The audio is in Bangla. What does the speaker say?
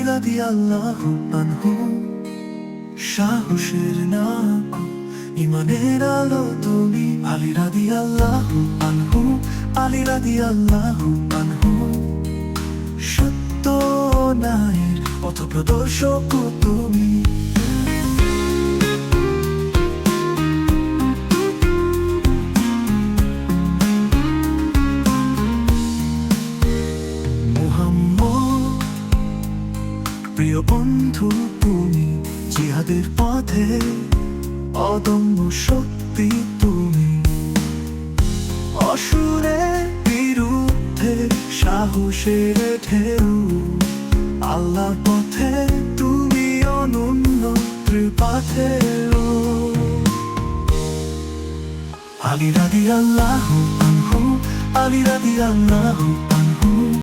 রাদিয়াল্লাহু আনহু। সাহসের নাম, ইমানের আলো তুমি। আলী রাদিয়াল্লাহু আনহু, আলী রাদিয়াল্লাহু আনহু। সত্য ন্যায়ের পথপ্রদর্শক তুমি। প্রিয় বন্ধু তুমি, জিহাদের পথে অদম্য শক্তি তুমি। অসুরের বিরুদ্ধে সাহসের ঢেউ, আল্লাহর পথে তুমি অনন্য ত্রিপাথেও। আলী রাদিয়াল্লাহু আনহু, আলী রাদিয়াল্লাহু